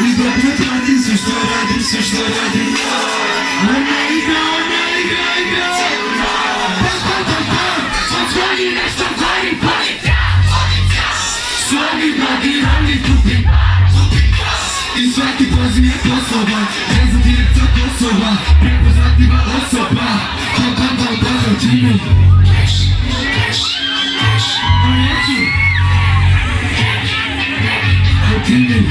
I dobro pratim sve što radim, sve što radim. Ona igra, odzvoni nešto gori, Svoji mnogi rani tupim. I svaki poziv je poslovan, ne za direktor Kosova, prepoznatljiva osoba. Ti mi Ti mi